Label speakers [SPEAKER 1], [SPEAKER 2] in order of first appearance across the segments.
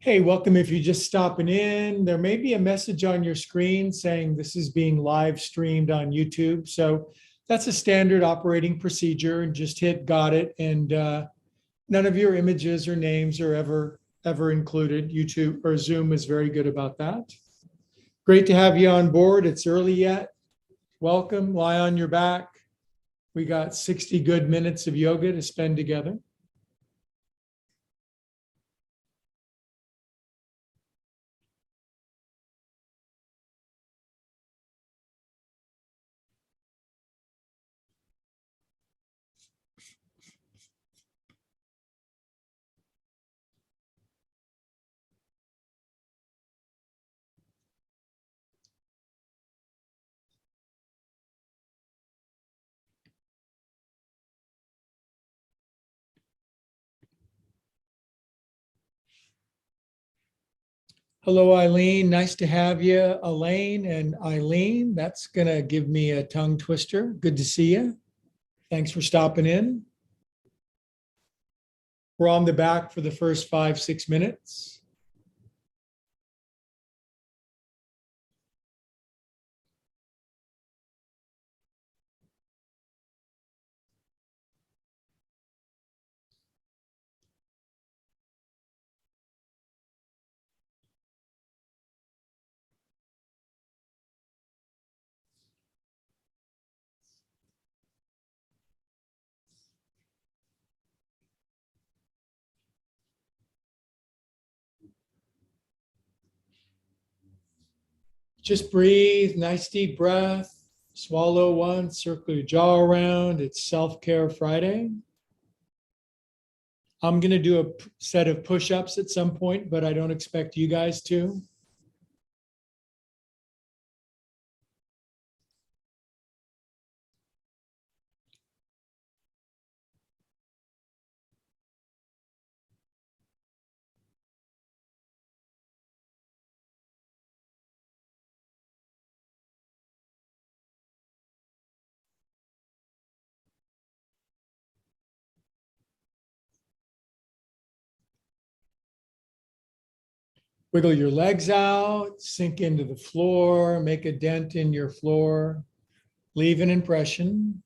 [SPEAKER 1] Hey, welcome. If you're just stopping in, there may be a message on your screen saying this is being live streamed on YouTube. So that's a standard operating procedure, and just hit got it. And none of your images or names are ever included. YouTube or Zoom is very good about that. Great to have you on board. It's early yet. Welcome. Lie on your back. We got 60 good minutes of yoga to spend together. Hello, Eileen. Nice to have you, Elaine and Eileen. That's going to give me a tongue twister. Good to see you. Thanks for stopping in. We're on the back for the first 5, 6 minutes. Just breathe, nice deep breath. Swallow once, circle your jaw around. It's Self Care Friday. I'm going to do a set of push ups at some point, but I don't expect you guys to. Wiggle your legs out, sink into the floor, make a dent in your floor, leave an impression.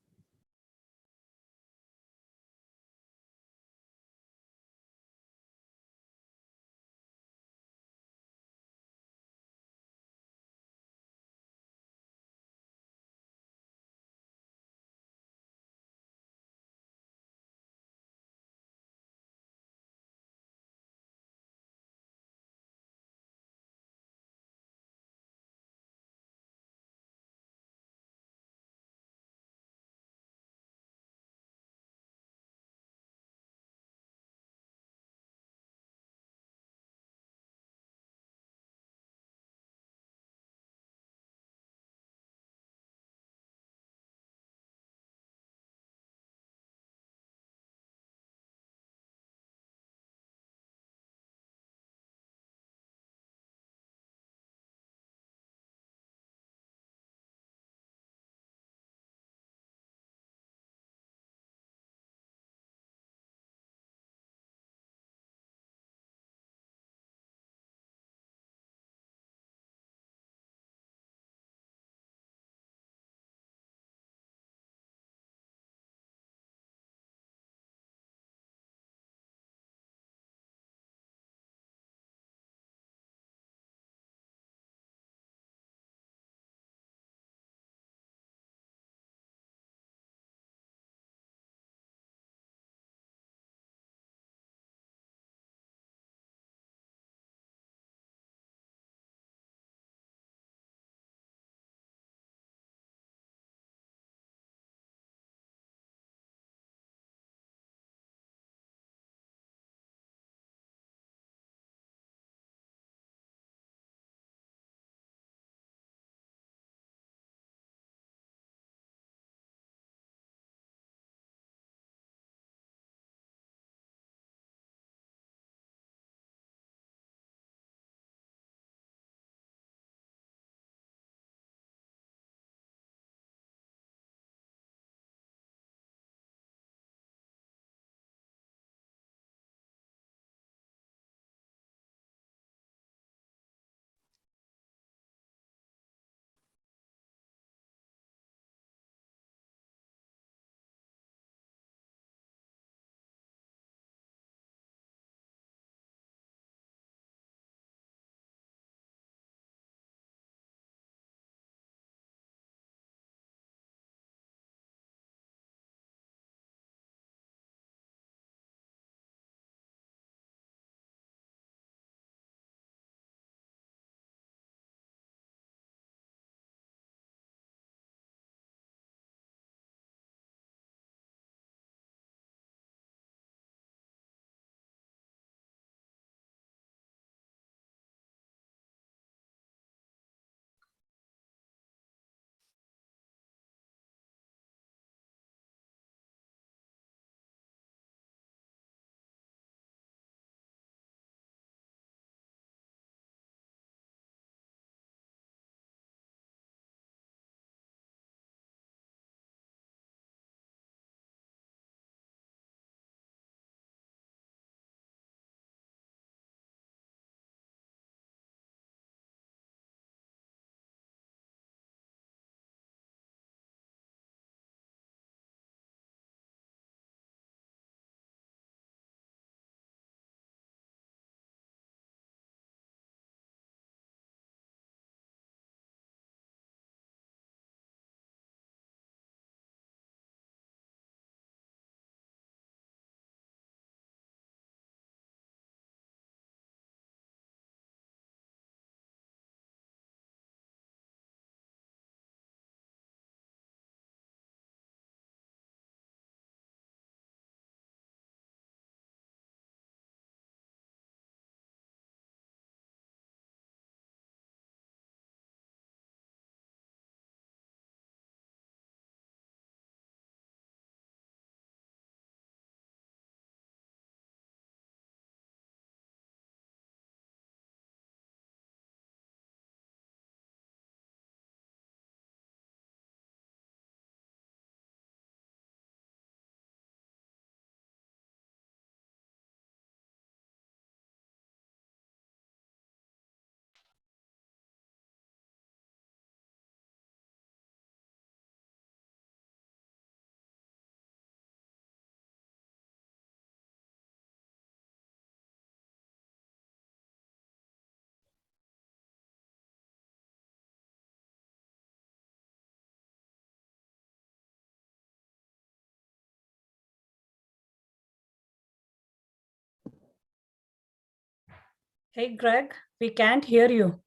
[SPEAKER 2] Hey, Greg, we can't hear you.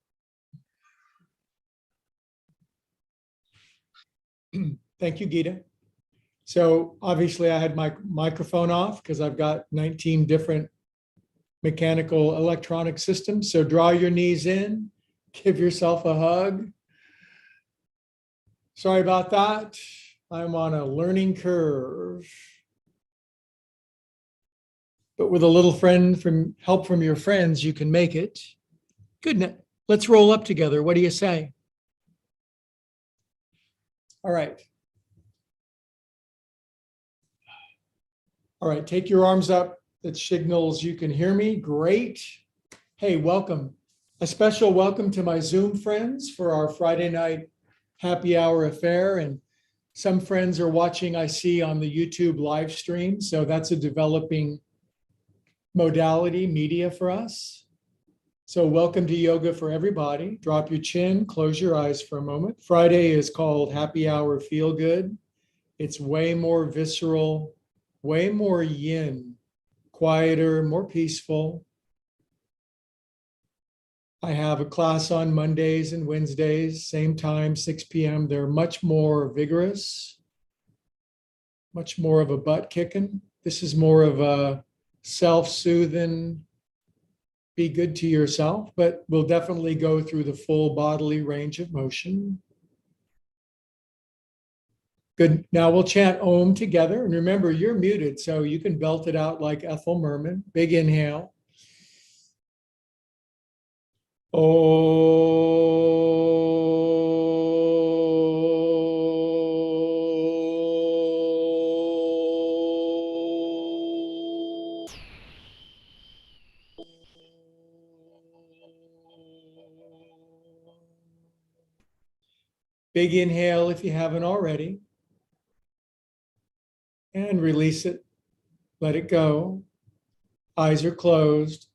[SPEAKER 1] Thank you, Gita. So obviously I had my microphone off because I've got 19 different mechanical electronic systems. So draw your knees in, give yourself a hug. Sorry about that. I'm on a learning curve. But with a little help from your friends, you can make it. Good. Let's roll up together. What do you say? All right. All right, take your arms up. That signals you can hear me. Great. Hey, welcome. A special welcome to my Zoom friends for our Friday night happy hour affair. And some friends are watching, I see, on the YouTube live stream. So that's a developing modality media for us. So welcome to Yoga for Everybody. Drop your chin, close your eyes for a moment. Friday is called Happy Hour Feel Good. It's way more visceral, way more yin, quieter, more peaceful. I have a class on Mondays and Wednesdays, same time, 6 p.m. They're much more vigorous, much more of a butt kicking. This is more of a self-soothing, be good to yourself, but we'll definitely go through the full bodily range of motion. Good. Now we'll chant Om together. And remember, you're muted, so you can belt it out like Ethel Merman. Big inhale. Big inhale if you haven't already. And release it. Let it go. Eyes are closed.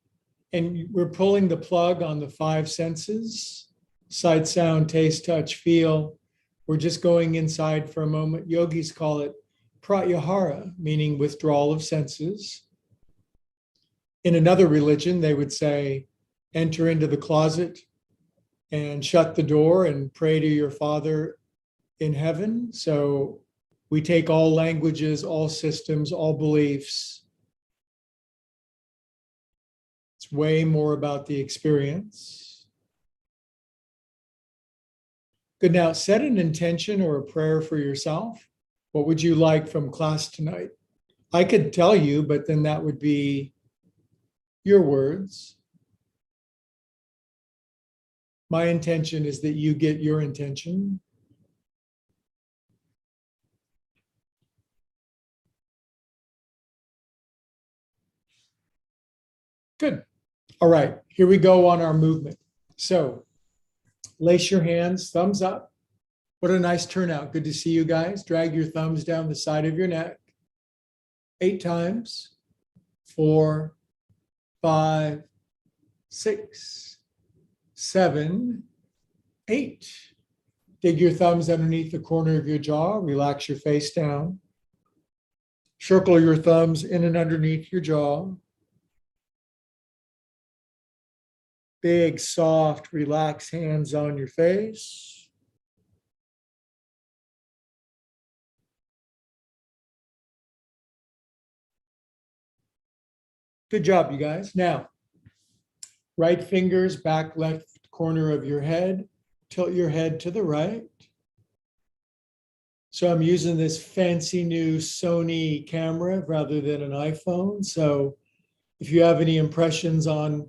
[SPEAKER 1] And we're pulling the plug on the five senses: sight, sound, taste, touch, feel. We're just going inside for a moment. Yogis call it pratyahara, meaning withdrawal of senses. In another religion, they would say, enter into the closet and shut the door and pray to your Father in heaven. So we take all languages, all systems, all beliefs. It's way more about the experience. Good. Now, set an intention or a prayer for yourself. What would you like from class tonight? I could tell you, but then that would be your words. My intention is that you get your intention. Good. All right, here we go on our movement. So lace your hands, thumbs up. What a nice turnout. Good to see you guys. Drag your thumbs down the side of your neck. 8 times. 4, 5, 6, 7, 8. Dig your thumbs underneath the corner of your jaw. Relax your face down. Circle your thumbs in and underneath your jaw. Big, soft, relaxed hands on your face. Good job, you guys. Now, right fingers back left corner of your head. Tilt your head to the right. So I'm using this fancy new Sony camera rather than an iPhone. So if you have any impressions on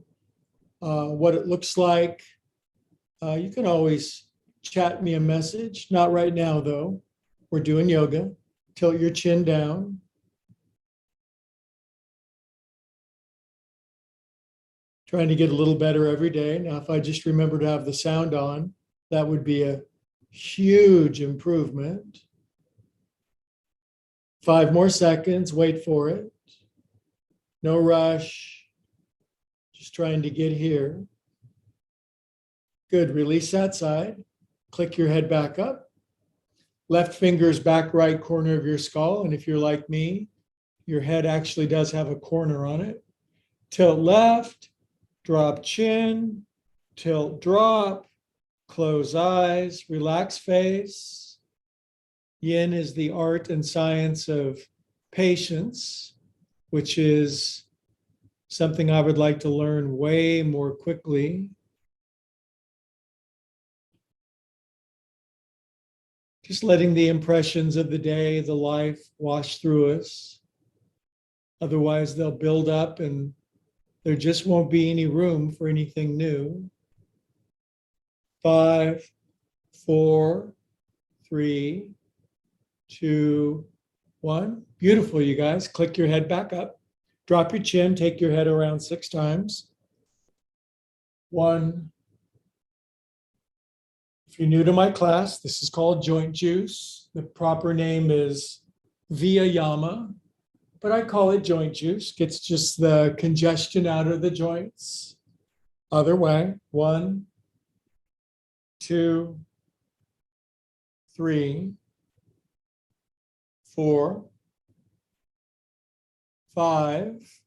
[SPEAKER 1] what it looks like, you can always chat me a message. Not right now, though. We're doing yoga. Tilt your chin down. Trying to get a little better every day. Now, if I just remember to have the sound on, that would be a huge improvement. 5 more seconds. Wait for it. No rush. Just trying to get here. Good. Release that side. Click your head back up. Left finger's back right corner of your skull. And if you're like me, your head actually does have a corner on it. Tilt left. drop chin, tilt, drop, close eyes, relax face. Yin is the art and science of patience, which is something I would like to learn way more quickly. Just letting the impressions of the day, the life wash through us. Otherwise, they'll build up and there just won't be any room for anything new. 5, 4, 3, 2, 1. Beautiful, you guys. Click your head back up. Drop your chin, take your head around 6 times. 1. If you're new to my class, this is called joint juice. The proper name is Viyama, but I call it joint juice. Gets just the congestion out of the joints. Other way. 1, 2, 3, 4, 5,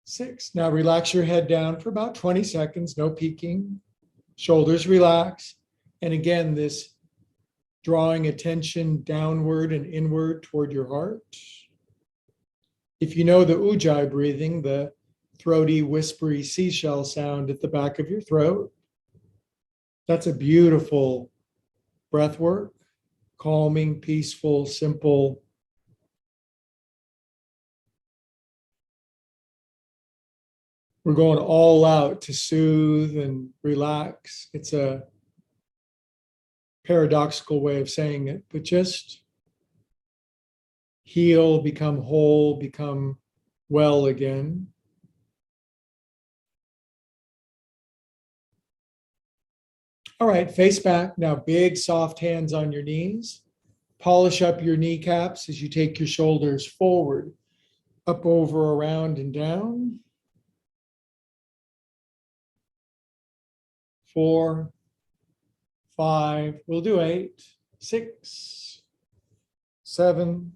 [SPEAKER 1] 6. Now relax your head down for about 20 seconds, no peeking. Shoulders relax. And again, this drawing attention downward and inward toward your heart. If you know the Ujjayi breathing, the throaty, whispery seashell sound at the back of your throat, that's a beautiful breath work, calming, peaceful, simple. We're going all out to soothe and relax. It's a paradoxical way of saying it, but just heal, become whole, become well again. All right, face back. Now, big soft hands on your knees. Polish up your kneecaps as you take your shoulders forward, up, over, around, and down. 4, 5, we'll do 8, 6, 7,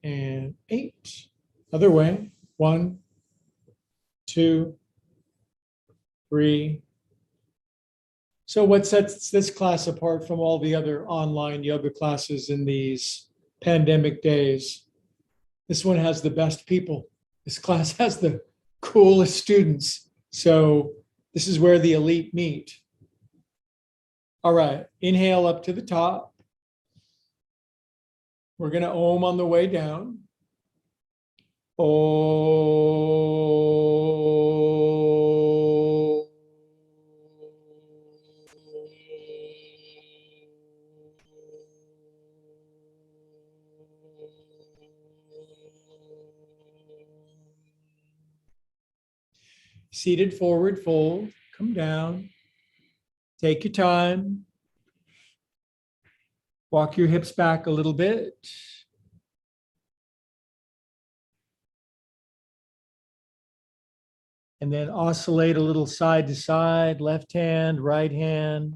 [SPEAKER 1] and 8. Other way. 1, 2, 3. So what sets this class apart from all the other online yoga classes in these pandemic days? This one has the best people. This class has the coolest students. So this is where the elite meet. All right, inhale up to the top. We're going to Om on the way down. Om. Seated forward fold, come down. Take your time. Walk your hips back a little bit. And then oscillate a little side to side, left hand, right hand.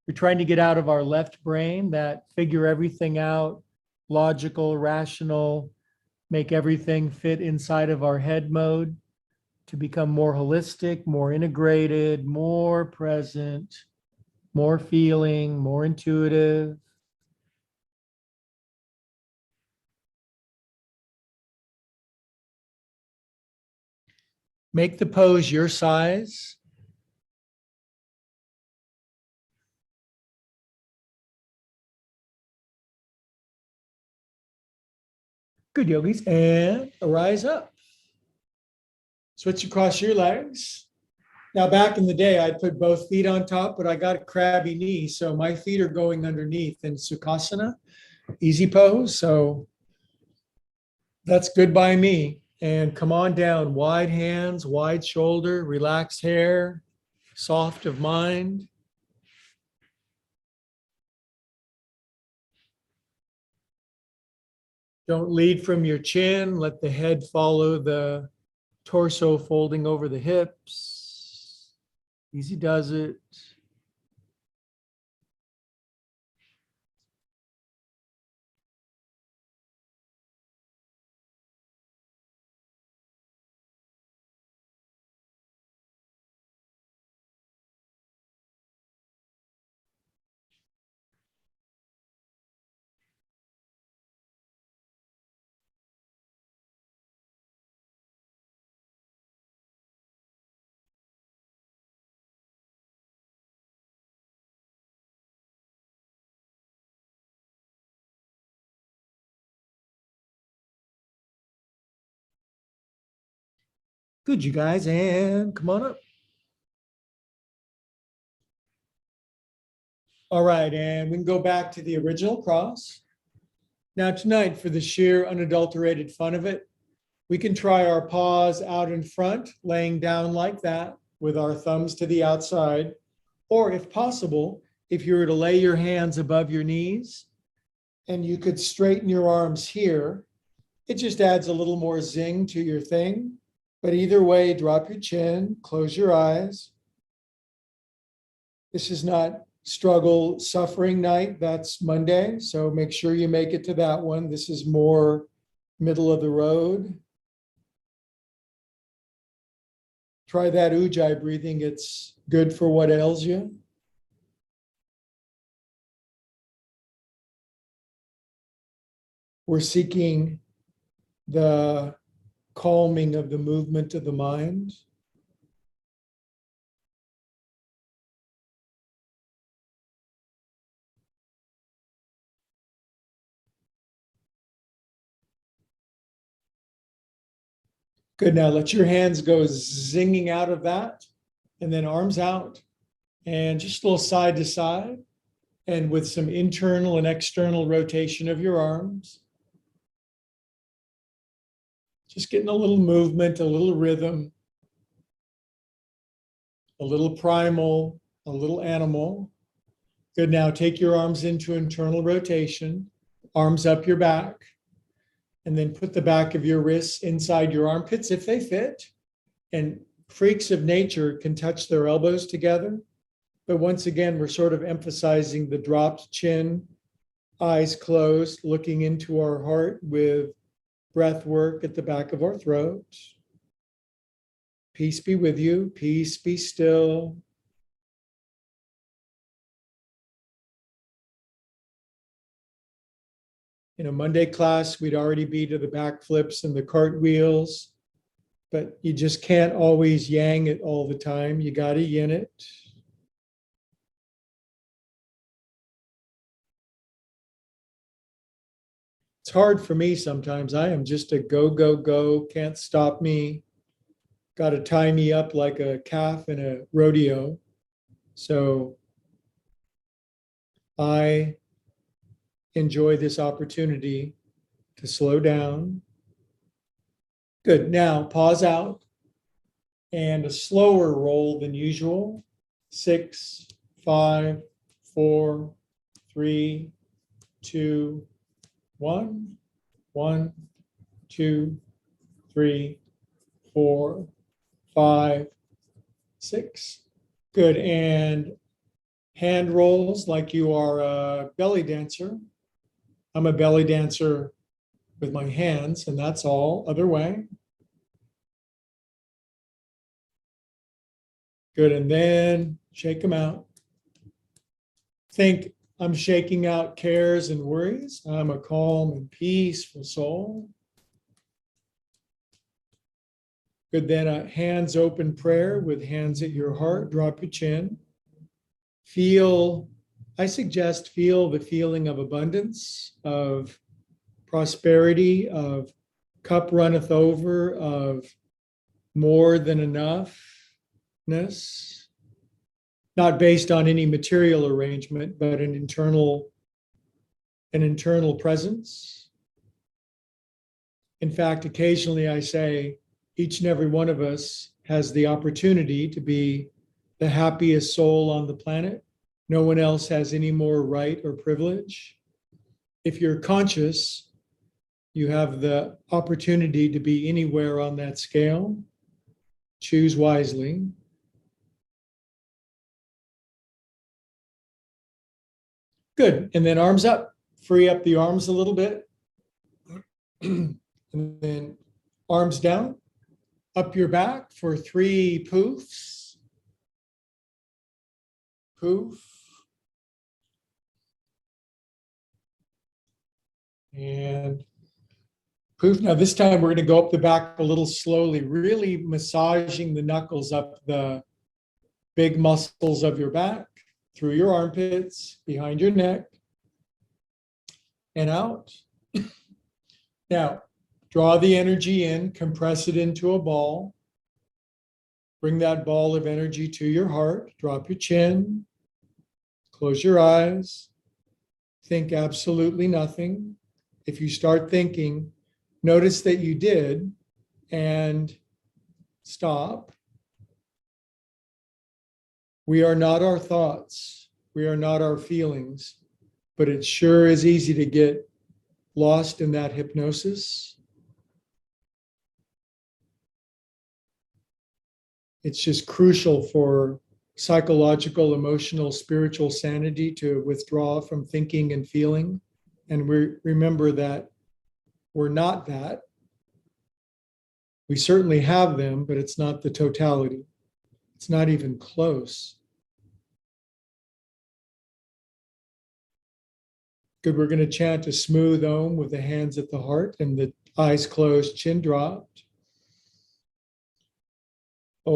[SPEAKER 1] We're trying to get out of our left brain, that figure everything out, logical, rational, make everything fit inside of our head mode, to become more holistic, more integrated, more present, more feeling, more intuitive. Make the pose your size. Good, yogis. And arise up. Switch across your legs. Now, back in the day, I'd put both feet on top, but I got a crabby knee. So my feet are going underneath in Sukhasana, easy pose. So that's good by me. And come on down, wide hands, wide shoulder, relaxed hair, soft of mind. Don't lead from your chin. Let the head follow the torso, folding over the hips. Easy does it. Good, you guys, and come on up. All right, and we can go back to the original cross. Now tonight, for the sheer unadulterated fun of it, we can try our paws out in front, laying down like that with our thumbs to the outside. Or if possible, if you were to lay your hands above your knees and you could straighten your arms here, it just adds a little more zing to your thing. But either way, drop your chin, close your eyes. This is not struggle suffering night. That's Monday. So make sure you make it to that one. This is more middle of the road. Try that ujjayi breathing. It's good for what ails you. We're seeking the calming of the movement of the mind. Good. Now let your hands go zinging out of that, and then arms out, and just a little side to side, and with some internal and external rotation of your arms. Just getting a little movement, a little rhythm, a little primal, a little animal. Good. Now take your arms into internal rotation, arms up your back, and then put the back of your wrists inside your armpits if they fit. And freaks of nature can touch their elbows together. But once again, we're sort of emphasizing the dropped chin, eyes closed, looking into our heart with breath work at the back of our throat. Peace be with you. Peace be still. In a Monday class, we'd already be to the backflips and the cartwheels, but you just can't always yang it all the time. You got to yin it. It's hard for me sometimes. I am just a go, go, go. Can't stop me. Got to tie me up like a calf in a rodeo. So I enjoy this opportunity to slow down. Good. Now pause out and a slower roll than usual. 6, 5, 4, 3, 2, 1, 1, 2, 3, 4, 5, 6. Good. And hand rolls like you are a belly dancer. I'm a belly dancer with my hands, and that's all. Other way. Good. And then shake them out. Think I'm shaking out cares and worries. I'm a calm and peaceful soul. Good. Then a hands open prayer with hands at your heart. Drop your chin. I suggest feel the feeling of abundance, of prosperity, of cup runneth over, of more than enoughness, not based on any material arrangement, but an internal presence. In fact, occasionally I say each and every one of us has the opportunity to be the happiest soul on the planet. No one else has any more right or privilege. If you're conscious, you have the opportunity to be anywhere on that scale. Choose wisely. Good. And then arms up. Free up the arms a little bit. And then arms down. Up your back for 3 poofs. Poof. And poof. Now this time we're going to go up the back a little slowly, really massaging the knuckles up the big muscles of your back, through your armpits, behind your neck, and out. Now, draw the energy in, compress it into a ball, Bring that ball of energy to your heart. Drop your chin. Close your eyes. Think absolutely nothing. If you start thinking, notice that you did and stop. We are not our thoughts. We are not our feelings, but it sure is easy to get lost in that hypnosis. It's just crucial for psychological, emotional, spiritual sanity to withdraw from thinking and feeling. And we remember that we're not that. We certainly have them, but it's not the totality. It's not even close. Good. We're going to chant a smooth Om with the hands at the heart and the eyes closed, chin dropped. Om.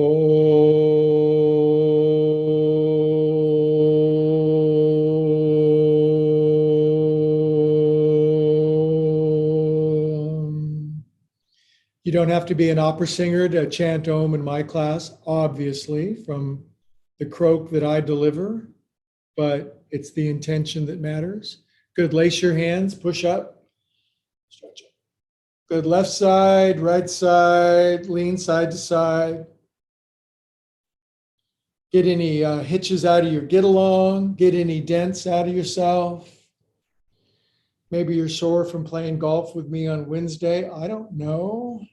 [SPEAKER 1] You don't have to be an opera singer to chant Om in my class, obviously, from the croak that I deliver, but it's the intention that matters. Good. Lace your hands, push up, stretch up. Good. Left side, right side, lean side to side. Get any hitches out of your get along, get any dents out of yourself. Maybe you're sore from playing golf with me on Wednesday. I don't know.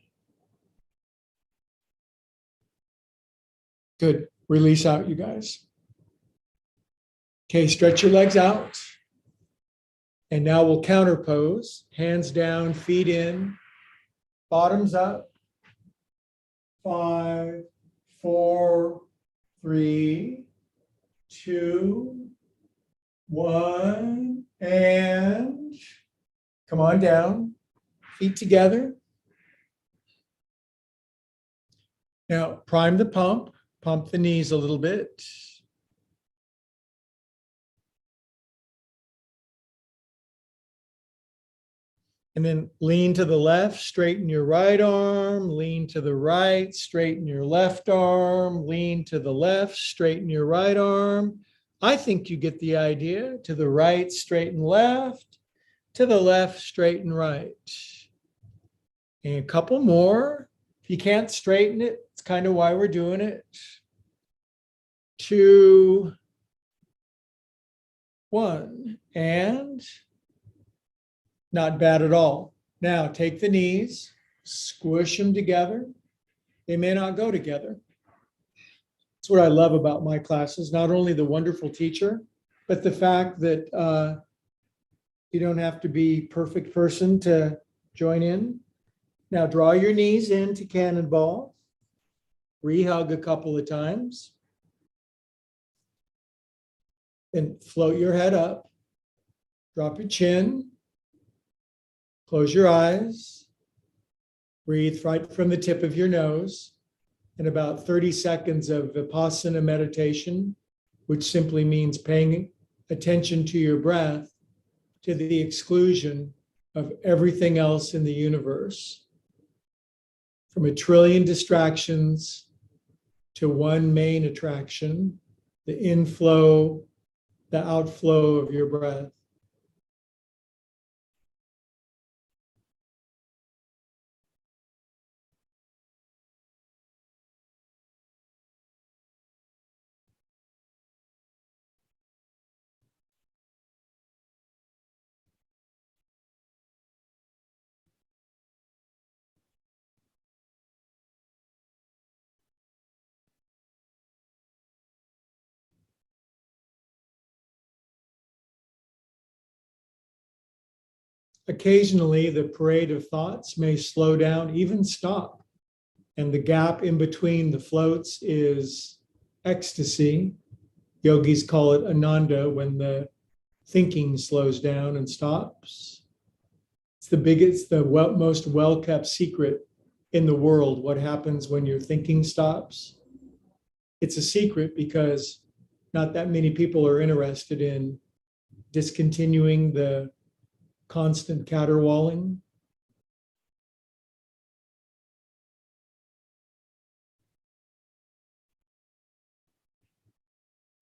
[SPEAKER 1] Good. Release out, you guys. Okay, stretch your legs out. And now we'll counter pose. Hands down, feet in, bottoms up. 5, 4, 3, 2, 1, and come on down. Feet together. Now prime the pump the knees a little bit. And then lean to the left, straighten your right arm, lean to the right, straighten your left arm, lean to the left, straighten your right arm. I think you get the idea. To the right, straighten left, to the left, straighten right. And a couple more. If you can't straighten it, it's kind of why we're doing it. 2, 1, and not bad at all. Now take the knees, squish them together. They may not go together. That's what I love about my classes, not only the wonderful teacher, but the fact that you don't have to be a perfect person to join in. Now draw your knees into cannonball. Rehug a couple of times. And float your head up. Drop your chin. Close your eyes. Breathe right from the tip of your nose. And about 30 seconds of Vipassana meditation, which simply means paying attention to your breath to the exclusion of everything else in the universe. From a trillion distractions to one main attraction, the inflow, the outflow of your breath. Occasionally, the parade of thoughts may slow down, even stop. And the gap in between the floats is ecstasy. Yogis call it ananda when the thinking slows down and stops. It's the biggest, the most well-kept secret in the world, what happens when your thinking stops. It's a secret because not that many people are interested in discontinuing the constant caterwauling.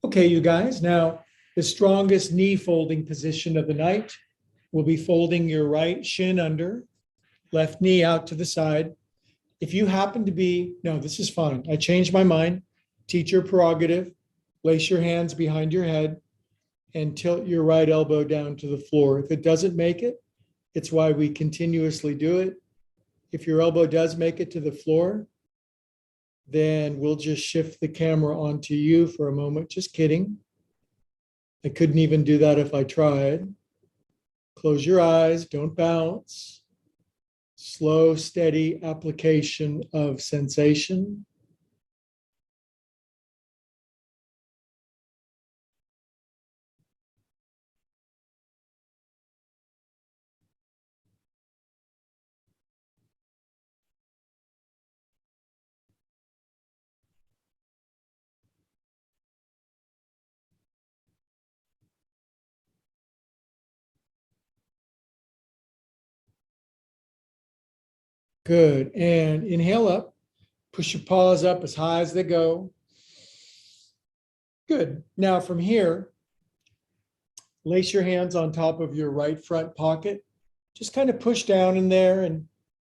[SPEAKER 1] Okay, you guys, now the strongest knee folding position of the night will be folding your right shin under, left knee out to the side. If you happen to be, no, this is fine. I changed my mind. Teacher prerogative. Place your hands behind your head and tilt your right elbow down to the floor. If it doesn't make it, it's why we continuously do it. If your elbow does make it to the floor, then we'll just shift the camera onto you for a moment. Just kidding. I couldn't even do that if I tried. Close your eyes, don't bounce. Slow, steady application of sensation. Good. And inhale up. Push your paws up as high as they go. Good. Now from here, lace your hands on top of your right front pocket. Just kind of push down in there, and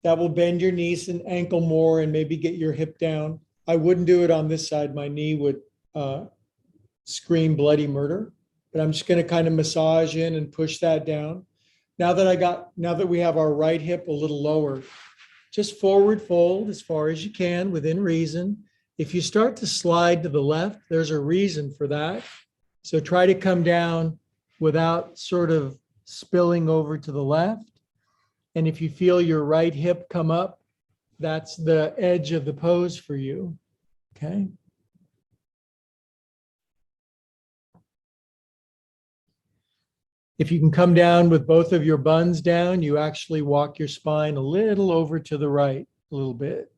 [SPEAKER 1] that will bend your knees and ankle more and maybe get your hip down. I wouldn't do it on this side. My knee would scream bloody murder, but I'm just going to kind of massage in and push that down. Now that we have our right hip a little lower, just forward fold as far as you can within reason. If you start to slide to the left, there's a reason for that. So try to come down without sort of spilling over to the left. And if you feel your right hip come up, that's the edge of the pose for you. Okay. If you can come down with both of your buns down, you actually walk your spine a little over to the right, a little bit.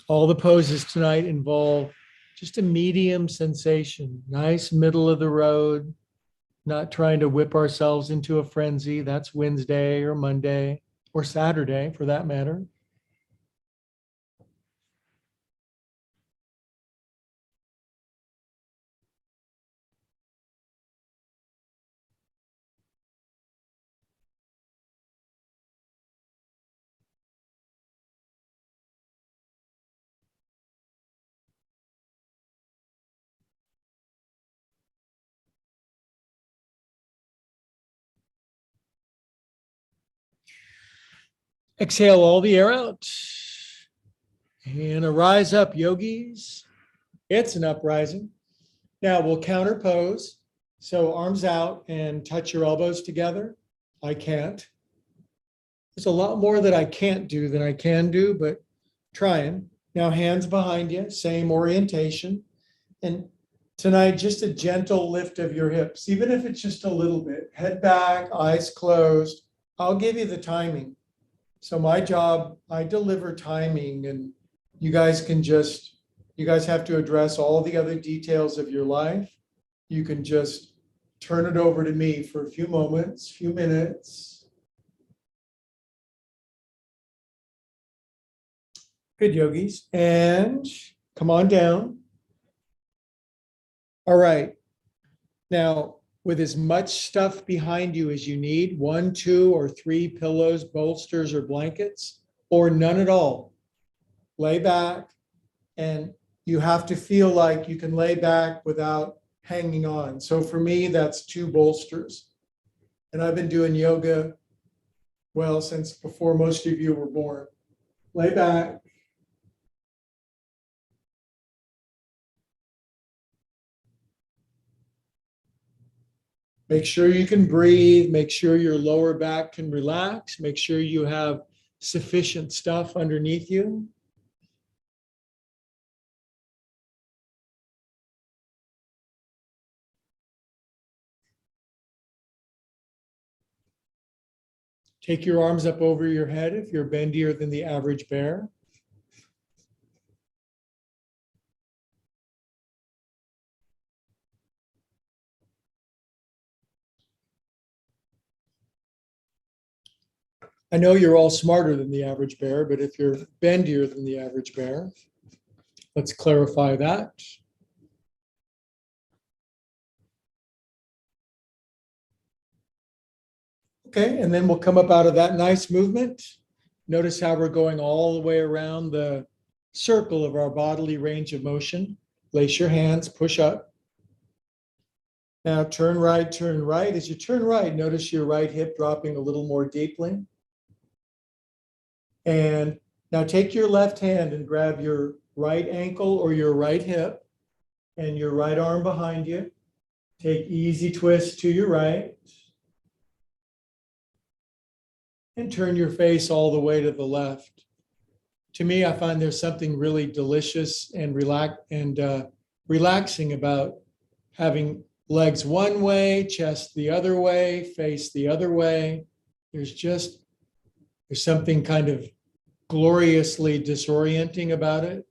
[SPEAKER 1] All the poses tonight involve just a medium sensation, nice middle of the road, not trying to whip ourselves into a frenzy. That's Wednesday or Monday or Saturday for that matter. Exhale all the air out. And a rise up, yogis. It's an uprising. Now we'll counter pose. So arms out and touch your elbows together. I can't. There's a lot more that I can't do than I can do, but trying. Now hands behind you, same orientation. And tonight, just a gentle lift of your hips, even if it's just a little bit. Head back, eyes closed. I'll give you the timing. So my job, I deliver timing, and you guys have to address all the other details of your life. You can just turn it over to me for a few moments, few minutes. Good, yogis. And come on down. All right. Now, with as much stuff behind you as you need, 1, 2, or 3 pillows, bolsters, or blankets, or none at all, lay back. And you have to feel like you can lay back without hanging on. So for me, that's 2 bolsters. And I've been doing yoga, well, since before most of you were born. Lay back. Make sure you can breathe. Make sure your lower back can relax. Make sure you have sufficient stuff underneath you. Take your arms up over your head if you're bendier than the average bear. I know you're all smarter than the average bear, but if you're bendier than the average bear, Let's clarify that. Okay, and then we'll come up out of that nice movement. Notice how we're going all the way around the circle of our bodily range of motion. Place your hands, push up. Now turn right, turn right. As you turn right, notice your right hip dropping a little more deeply. And now take your left hand and grab your right ankle or your right hip and your right arm behind you. Take easy twist to your right. And turn your face all the way to the left. To me, I find there's something really delicious and relaxing about having legs one way, chest the other way, face the other way. There's something kind of gloriously disorienting about it.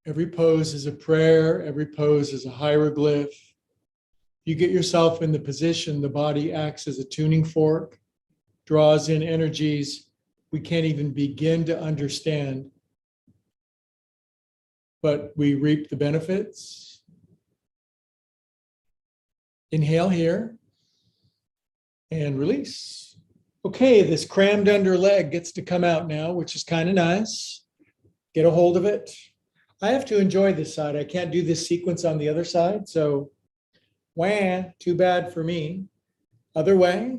[SPEAKER 1] Every pose is a prayer. Every pose is a hieroglyph. You get yourself in the position, the body acts as a tuning fork, draws in energies we can't even begin to understand, but we reap the benefits. Inhale here and release. Okay, this crammed under leg gets to come out now, which is kind of nice. Get a hold of it. I have to enjoy this side. I can't do this sequence on the other side, so wah, too bad for me. Other way.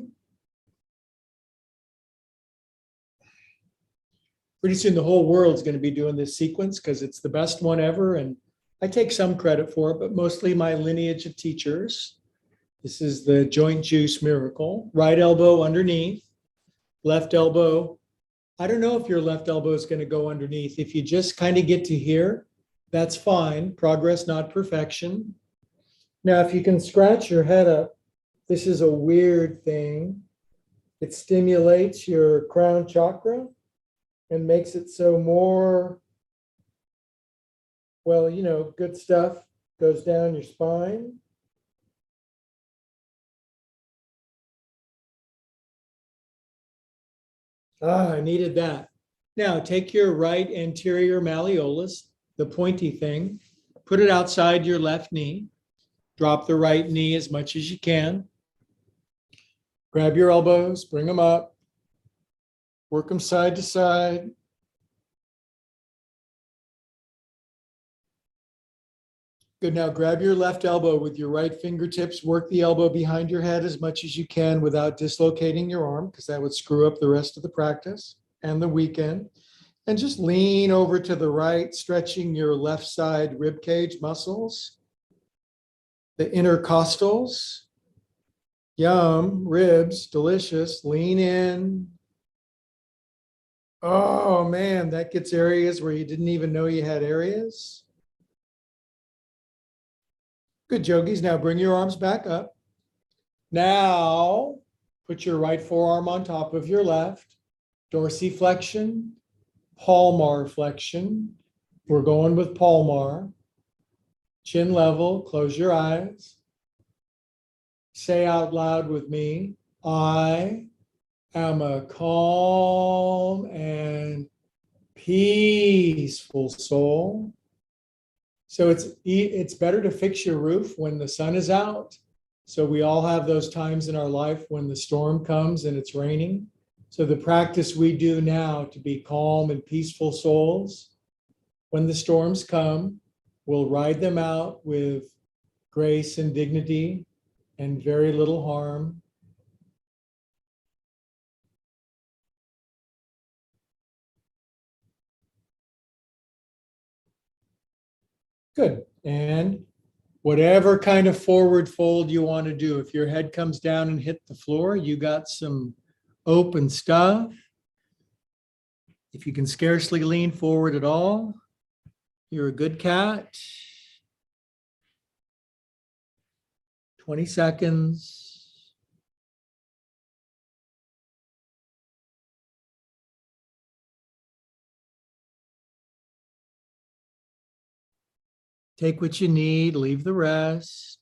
[SPEAKER 1] Pretty soon the whole world's going to be doing this sequence because it's the best one ever, and I take some credit for it, but mostly my lineage of teachers. This is the joint juice miracle. Right elbow underneath, left elbow. I don't know if your left elbow is going to go underneath. If you just kind of get to here, that's fine. Progress, not perfection. Now, if you can scratch your head up, this is a weird thing. It stimulates your crown chakra and makes it so more, well, good stuff goes down your spine. I needed that. Now, take your right anterior malleolus, the pointy thing, put it outside your left knee. Drop the right knee as much as you can. Grab your elbows, bring them up. Work them side to side. Good. Now grab your left elbow with your right fingertips. Work the elbow behind your head as much as you can without dislocating your arm, because that would screw up the rest of the practice and the weekend. And just lean over to the right, stretching your left side rib cage muscles, the intercostals. Yum, ribs, delicious. Lean in. Oh man, that gets areas where you didn't even know you had areas. Good, yogis. Now bring your arms back up. Now put your right forearm on top of your left. Dorsiflexion, palmar flexion. We're going with palmar. Chin level, close your eyes. Say out loud with me, I am a calm and peaceful soul. So it's better to fix your roof when the sun is out. So we all have those times in our life when the storm comes and it's raining. So the practice we do now to be calm and peaceful souls, when the storms come, we'll ride them out with grace and dignity and very little harm. Good. And whatever kind of forward fold you want to do, if your head comes down and hit the floor, you got some open stuff. If you can scarcely lean forward at all, you're a good cat. 20 seconds. Take what you need, leave the rest.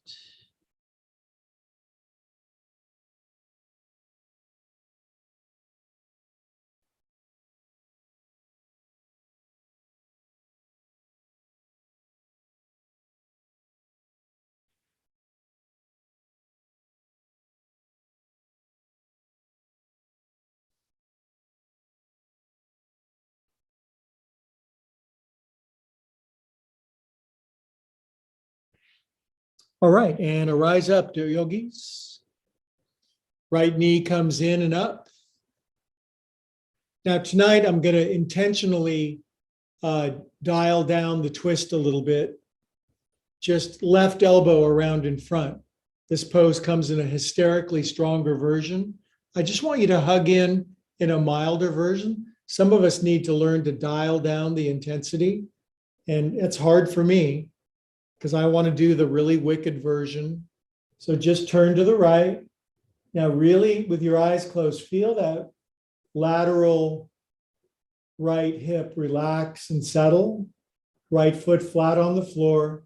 [SPEAKER 1] All right, and a rise up, dear yogis. Right knee comes in and up. Now tonight I'm going to intentionally dial down the twist a little bit. Just left elbow around in front. This pose comes in a hysterically stronger version. I just want you to hug in a milder version. Some of us need to learn to dial down the intensity, and it's hard for me because I want to do the really wicked version. So just turn to the right. Now, really, with your eyes closed, feel that lateral right hip relax and settle, right foot flat on the floor.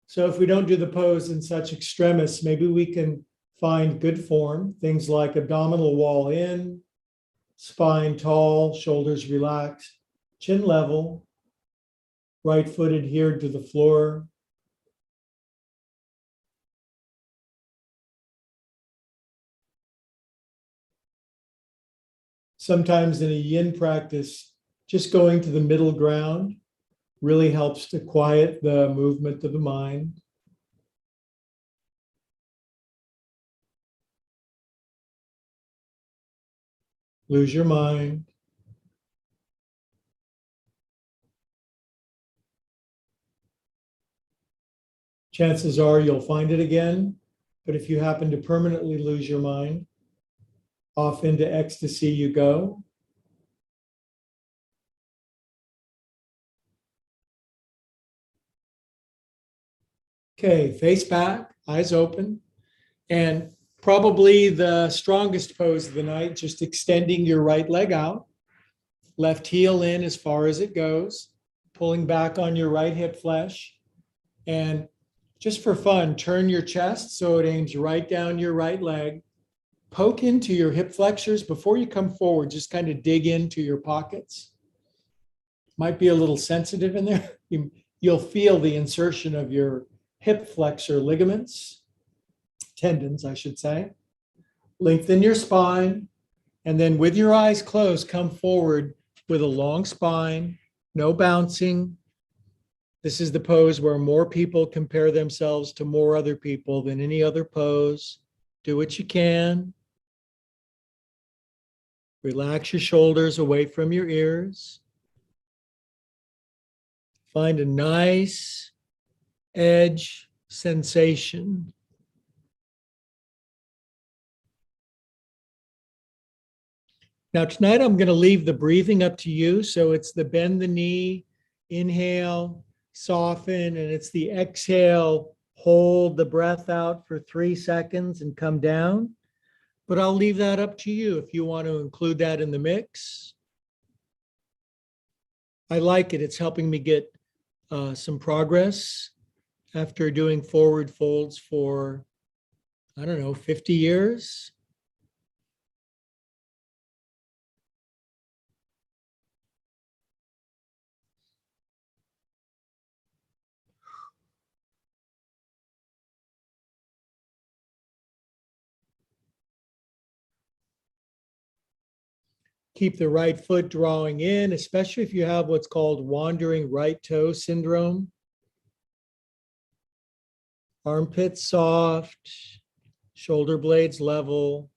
[SPEAKER 1] So if we don't do the pose in such extremis, maybe we can find good form, things like abdominal wall in, spine tall, shoulders relaxed, chin level, right foot adhered to the floor. Sometimes in a yin practice, just going to the middle ground really helps to quiet the movement of the mind. Lose your mind. Chances are you'll find it again, but if you happen to permanently lose your mind, off into ecstasy you go. Okay, face back, eyes open, and probably the strongest pose of the night, just extending your right leg out, left heel in as far as it goes, pulling back on your right hip flesh, and just for fun, turn your chest so it aims right down your right leg. Poke into your hip flexors before you come forward, just kind of dig into your pockets. Might be a little sensitive in there. You'll feel the insertion of your hip flexor ligaments, tendons, I should say. Lengthen your spine, and then with your eyes closed, come forward with a long spine, no bouncing. This is the pose where more people compare themselves to more other people than any other pose. Do what you can. Relax your shoulders away from your ears. Find a nice edge sensation. Now, tonight I'm going to leave the breathing up to you. So it's the bend the knee, inhale, soften, and it's the exhale, hold the breath out for 3 seconds and come down. But I'll leave that up to you if you want to include that in the mix. I like it. It's helping me get some progress after doing forward folds for, 50 years. Keep the right foot drawing in, especially if you have what's called wandering right toe syndrome. Armpits soft, shoulder blades level.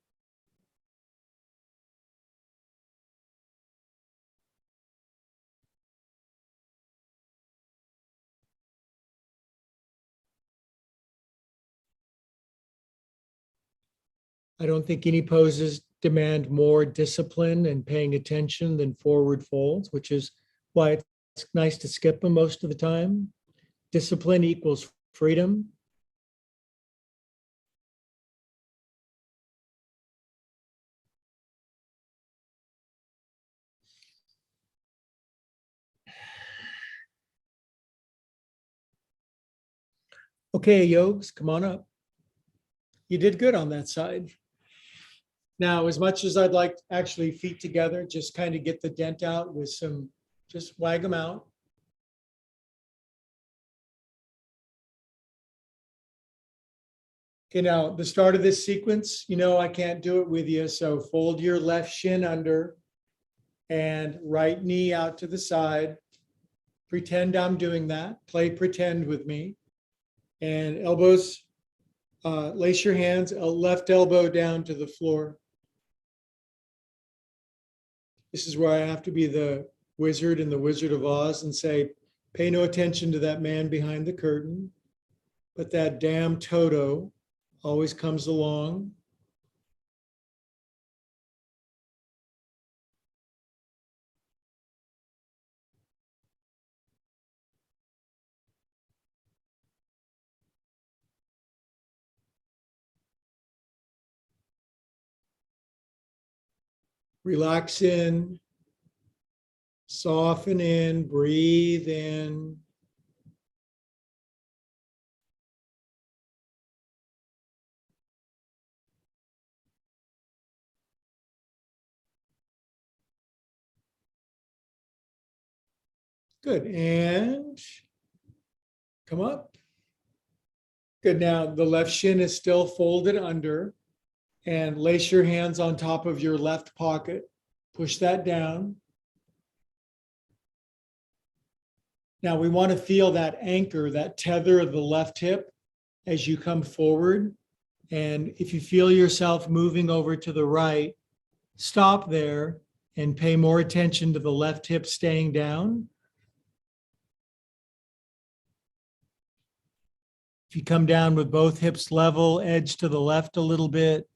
[SPEAKER 1] I don't think any poses demand more discipline and paying attention than forward folds, which is why it's nice to skip them most of the time. Discipline equals freedom. Okay, yokes, come on up. You did good on that side. Now, as much as I'd like actually feet together, just kind of get the dent out with some, just wag them out. Okay, now the start of this sequence, I can't do it with you. So fold your left shin under and right knee out to the side. Pretend I'm doing that. Play pretend with me. And elbows Lace your hands, left elbow down to the floor. This is where I have to be the wizard in the Wizard of Oz and say, pay no attention to that man behind the curtain, but that damn Toto always comes along. Relax in, soften in, breathe in. Good, and come up. Good, now the left shin is still folded under, and lace your hands on top of your left pocket. Push that down. Now we want to feel that anchor, that tether of the left hip as you come forward. And if you feel yourself moving over to the right, stop there and pay more attention to the left hip staying down. If you come down with both hips level, edge to the left a little bit.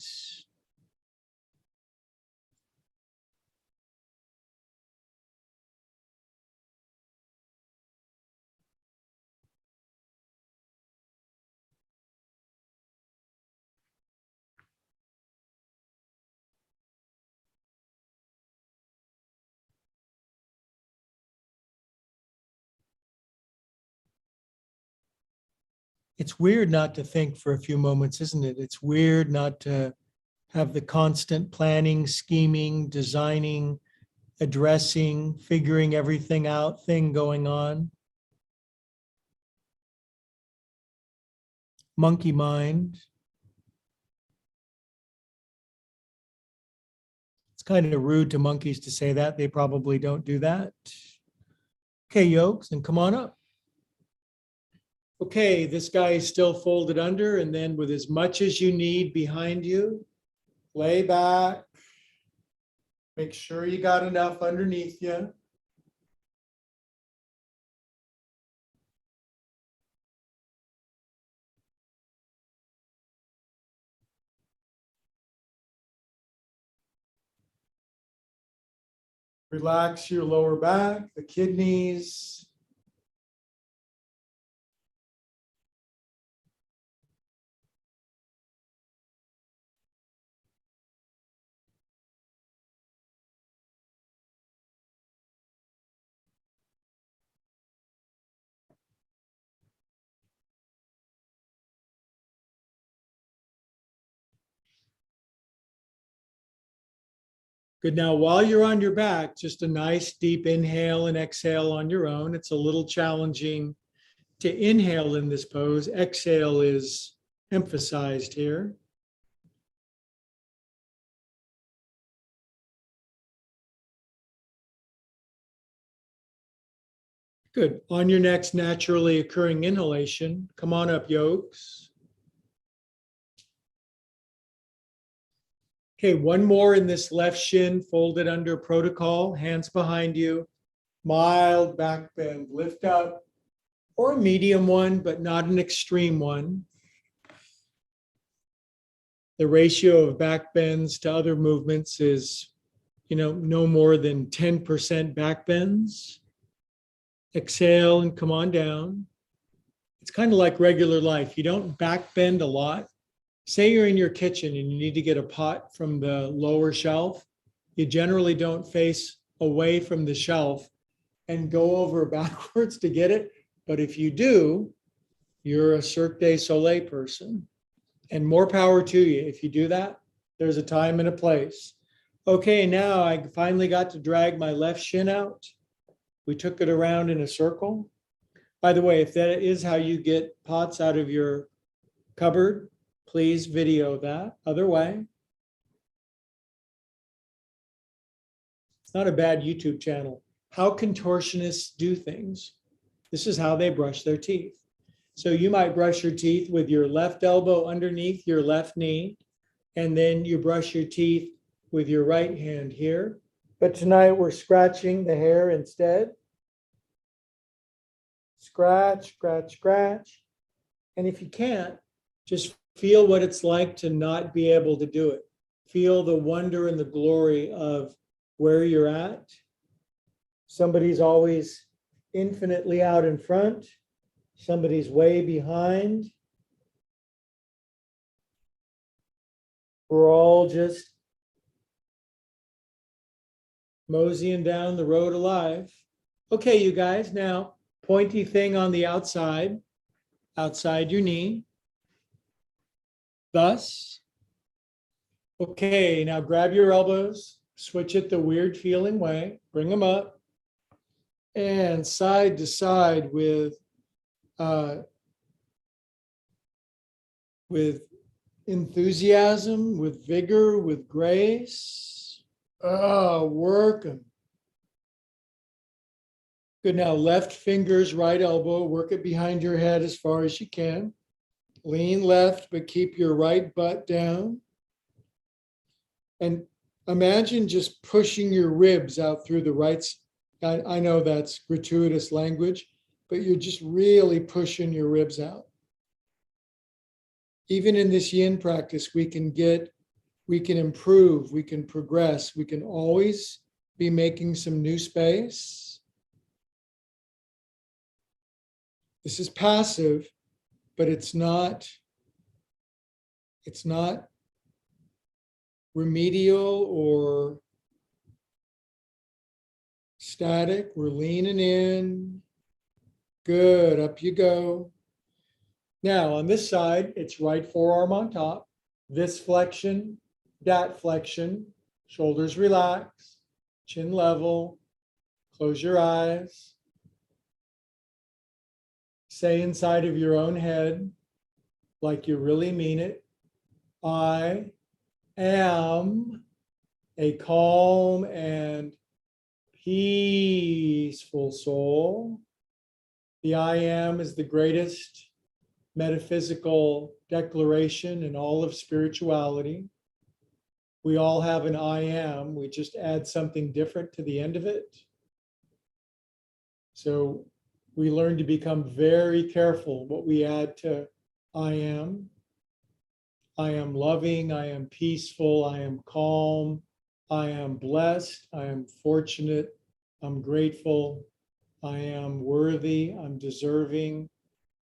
[SPEAKER 1] It's weird not to think for a few moments, isn't it? It's weird not to have the constant planning, scheming, designing, addressing, figuring everything out thing going on. Monkey mind. It's kind of rude to monkeys to say that. They probably don't do that. Okay, yokes, and come on up. Okay, this guy is still folded under, and then with as much as you need behind you, lay back. Make sure you got enough underneath you. Relax your lower back, the kidneys. Good. Now, while you're on your back, just a nice deep inhale and exhale on your own. It's a little challenging to inhale in this pose. Exhale is emphasized here. Good. On your next naturally occurring inhalation, come on up, yokes. Okay, one more in this left shin, folded under protocol, hands behind you, mild back bend, lift up, or a medium one, but not an extreme one. The ratio of back bends to other movements is, no more than 10% back bends. Exhale and come on down. It's kind of like regular life. You don't back bend a lot. Say you're in your kitchen and you need to get a pot from the lower shelf. You generally don't face away from the shelf and go over backwards to get it. But if you do, you're a Cirque du Soleil person. And more power to you. If you do that, there's a time and a place. Okay, now I finally got to drag my left shin out. We took it around in a circle. By the way, if that is how you get pots out of your cupboard, please video that. Other way. It's not a bad YouTube channel. How contortionists do things. This is how they brush their teeth. So you might brush your teeth with your left elbow underneath your left knee, and then you brush your teeth with your right hand here. But tonight we're scratching the hair instead. Scratch, scratch, scratch. And if you can't, just feel what it's like to not be able to do it. Feel the wonder and the glory of where you're at. Somebody's always infinitely out in front. Somebody's way behind. We're all just moseying down the road of life. Okay, you guys, now pointy thing on the outside your knee. Thus. Okay, now grab your elbows, switch it the weird feeling way, bring them up, and side to side with enthusiasm, with vigor, with grace. Work them. Good, now left fingers, right elbow, work it behind your head as far as you can. Lean left, but keep your right butt down. And imagine just pushing your ribs out through the right. I know that's gratuitous language, but you're just really pushing your ribs out. Even in this yin practice, we can improve, we can progress, we can always be making some new space. This is passive, but it's not remedial or static. We're leaning in. Good, up you go. Now on this side, it's right forearm on top, this flexion, that flexion, shoulders relax, chin level, close your eyes. Say inside of your own head, like you really mean it, I am a calm and peaceful soul. The I am is the greatest metaphysical declaration in all of spirituality. We all have an I am, we just add something different to the end of it. So we learn to become very careful what we add to I am. I am loving, I am peaceful, I am calm, I am blessed, I am fortunate, I'm grateful, I am worthy, I'm deserving.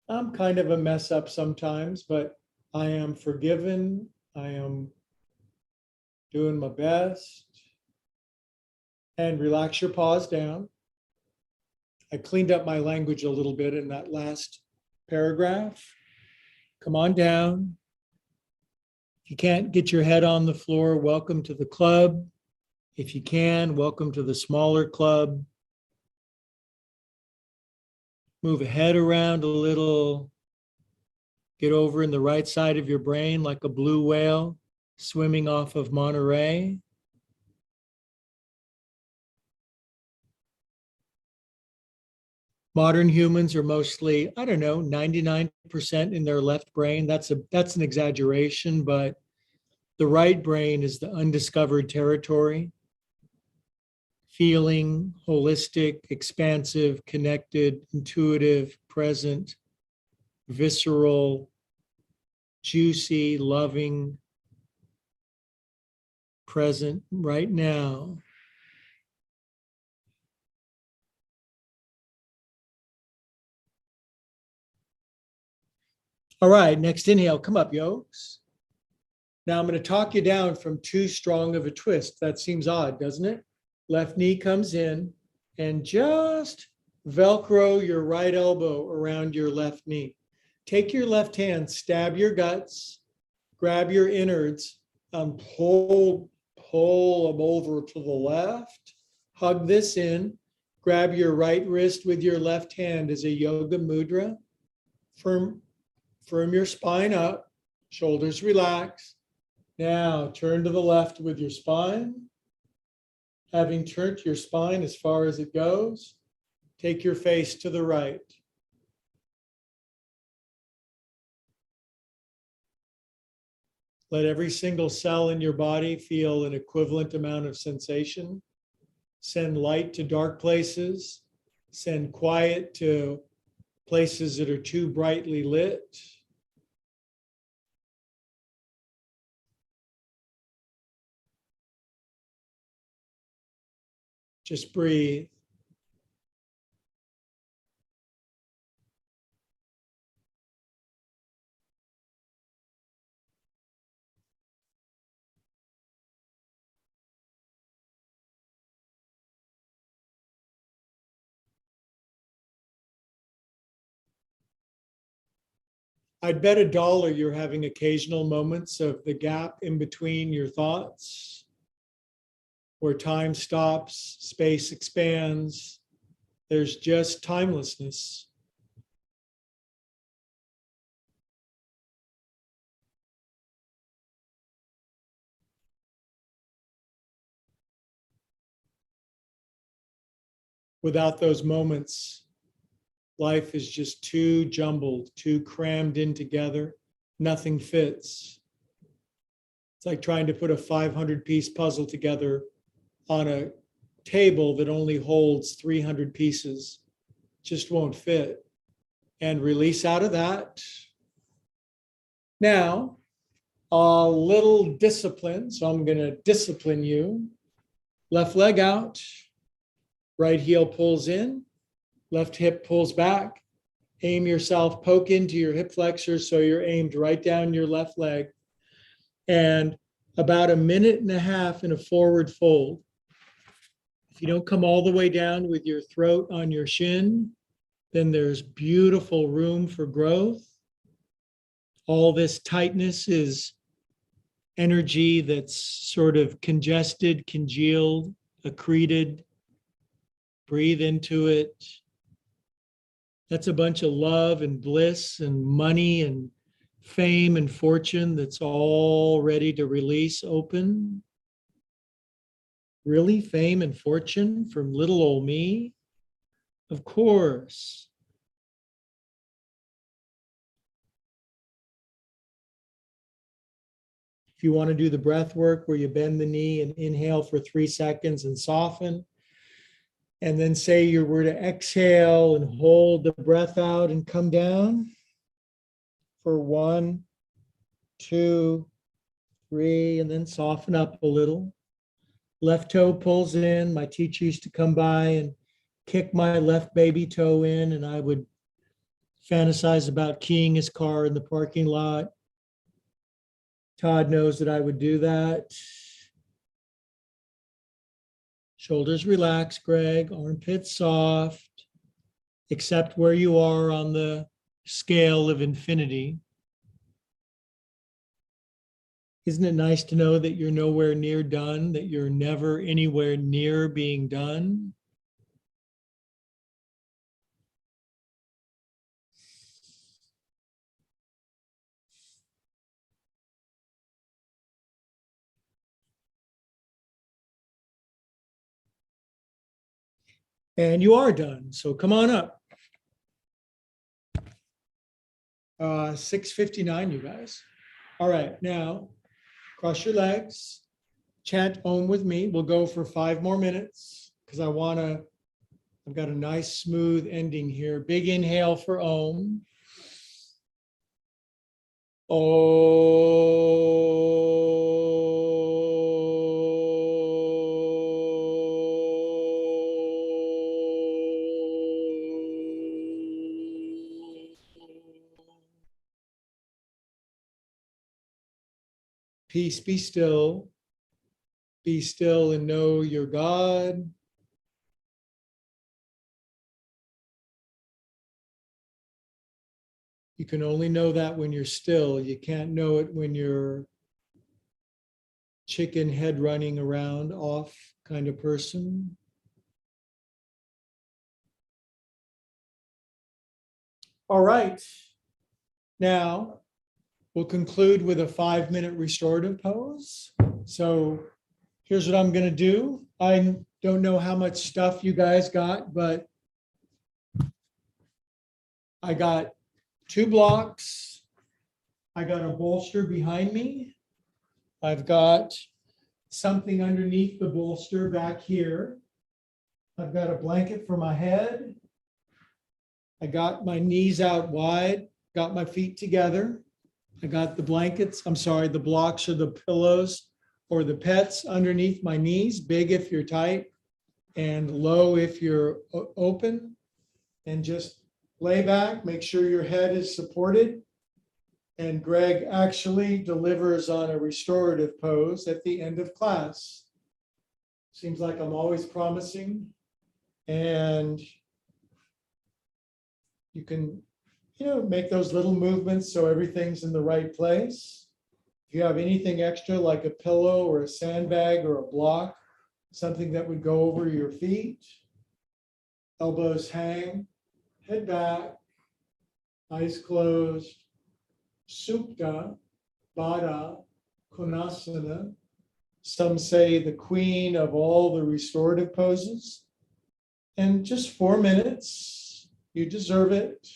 [SPEAKER 1] I'm kind of a mess up sometimes, but I am forgiven, I am doing my best. And relax your paws down. I cleaned up my language a little bit in that last paragraph. Come on down. If you can't get your head on the floor, welcome to the club. If you can, welcome to the smaller club. Move a head around a little. Get over in the right side of your brain like a blue whale swimming off of Monterey. Modern humans are mostly, 99% in their left brain. That's an exaggeration, but the right brain is the undiscovered territory. Feeling, holistic, expansive, connected, intuitive, present, visceral, juicy, loving, present right now. All right, next inhale, come up, yokes. Now I'm going to talk you down from too strong of a twist. That seems odd, doesn't it? Left knee comes in and just Velcro your right elbow around your left knee. Take your left hand, stab your guts, grab your innards, and pull them over to the left. Hug this in. Grab your right wrist with your left hand as a yoga mudra. Firm your spine up, shoulders relax. Now turn to the left with your spine. Having turned your spine as far as it goes, take your face to the right. Let every single cell in your body feel an equivalent amount of sensation. Send light to dark places. Send quiet to places that are too brightly lit. Just breathe. I'd bet $1 you're having occasional moments of the gap in between your thoughts, where time stops, space expands. There's just timelessness. Without those moments, life is just too jumbled, too crammed in together. Nothing fits. It's like trying to put a 500-piece puzzle together on a table that only holds 300 pieces. Just won't fit. And release out of that. Now, a little discipline. So I'm going to discipline you. Left leg out. Right heel pulls in. Left hip pulls back. Aim yourself, poke into your hip flexors so you're aimed right down your left leg. And about 1.5 minutes in a forward fold. If you don't come all the way down with your throat on your shin, then there's beautiful room for growth. All this tightness is energy that's sort of congested, congealed, accreted. Breathe into it. That's a bunch of love and bliss and money and fame and fortune that's all ready to release open. Really, fame and fortune from little old me? Of course. If you want to do the breath work where you bend the knee and inhale for 3 seconds and soften, and then say you were to exhale and hold the breath out and come down for 1, 2, 3, and then soften up a little. Left toe pulls in. My teacher used to come by and kick my left baby toe in, and I would fantasize about keying his car in the parking lot. Todd knows that I would do that. Shoulders relax, Greg. Armpits soft. Accept where you are on the scale of infinity. Isn't it nice to know that you're nowhere near done, that you're never anywhere near being done? And you are done, so come on up. 6:59, you guys. All right, now cross your legs, chant Om with me. We'll go for 5 more minutes because I've got a nice smooth ending here. Big inhale for Om. Peace, be still. Be still and know your God. You can only know that when you're still. You can't know it when you're chicken head running around off kind of person. All right. Now, we'll conclude with a 5-minute restorative pose. So here's what I'm going to do. I don't know how much stuff you guys got, but I got 2 blocks. I got a bolster behind me. I've got something underneath the bolster back here. I've got a blanket for my head. I got my knees out wide, got my feet together. I got the blankets, the blocks or the pillows or the pets underneath my knees, big if you're tight and low if you're open. And just lay back, make sure your head is supported. And Greg actually delivers on a restorative pose at the end of class. Seems like I'm always promising. And you can, make those little movements so everything's in the right place. If you have anything extra like a pillow or a sandbag or a block, something that would go over your feet, elbows hang, head back, eyes closed, Supta, Baddha, Konasana. Some say the queen of all the restorative poses. And just 4 minutes, you deserve it.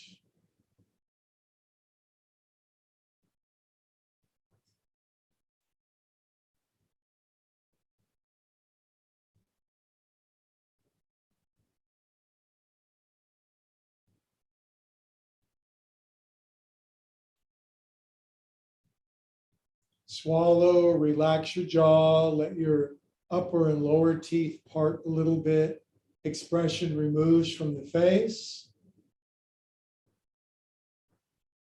[SPEAKER 1] Swallow, relax your jaw, let your upper and lower teeth part a little bit. Expression removes from the face.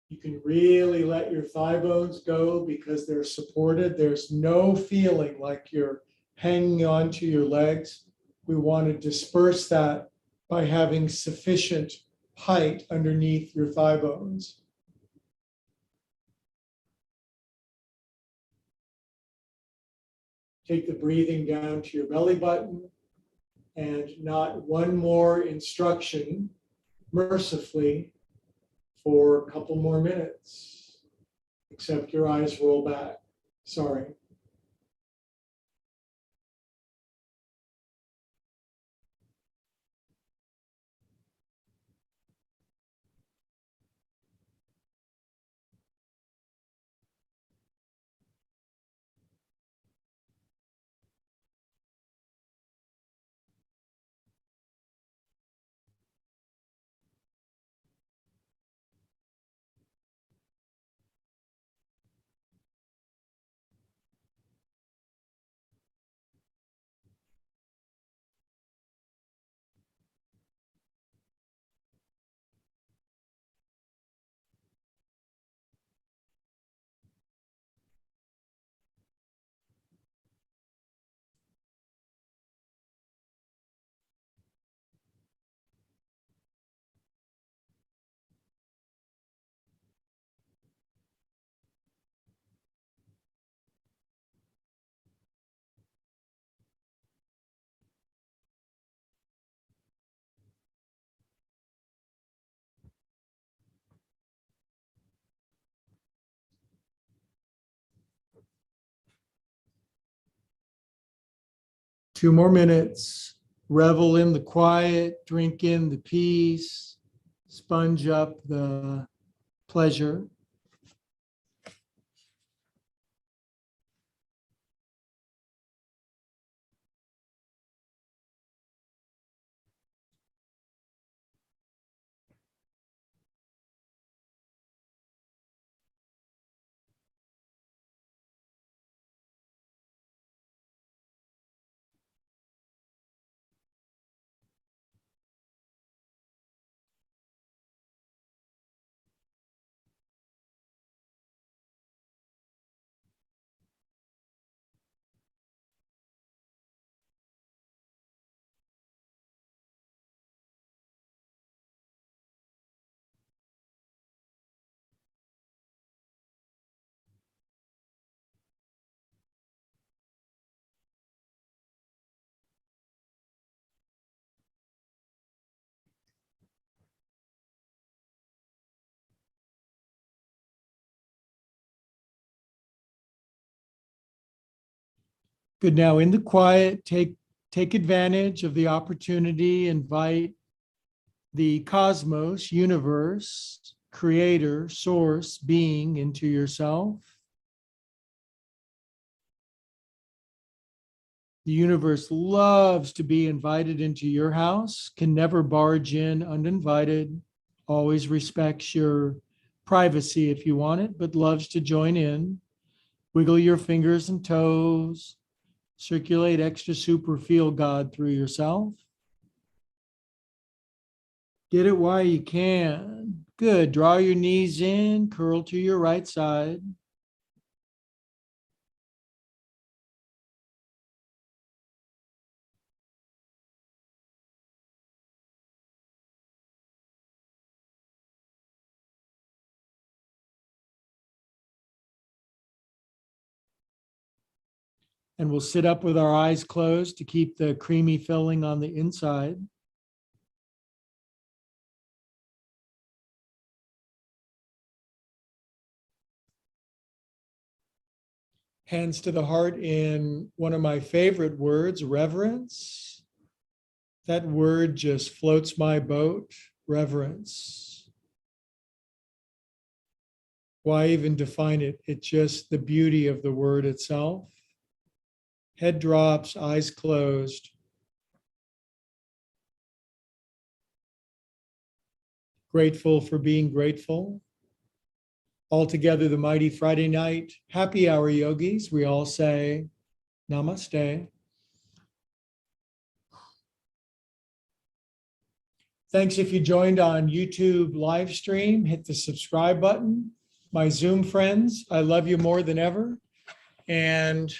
[SPEAKER 1] You can really let your thigh bones go because they're supported. There's no feeling like you're hanging onto your legs. We want to disperse that by having sufficient height underneath your thigh bones. Take the breathing down to your belly button and not one more instruction, mercifully, for a couple more minutes, except your eyes roll back. Sorry. Two more minutes. Revel in the quiet, drink in the peace, sponge up the pleasure. Good. Now in the quiet, take advantage of the opportunity, invite the cosmos, universe, creator, source, being into yourself. The universe loves to be invited into your house, can never barge in uninvited, always respects your privacy if you want it, but loves to join in. Wiggle your fingers and toes, circulate extra super feel God through yourself. Get it while you can. Good. Draw your knees in, curl to your right side. And we'll sit up with our eyes closed to keep the creamy filling on the inside. Hands to the heart in one of my favorite words, reverence. That word just floats my boat, reverence. Why even define it? It's just the beauty of the word itself. Head drops, eyes closed. Grateful for being grateful. All together, the mighty Friday night happy hour yogis, we all say namaste. Thanks if you joined on YouTube live stream, hit the subscribe button. My Zoom friends, I love you more than ever. And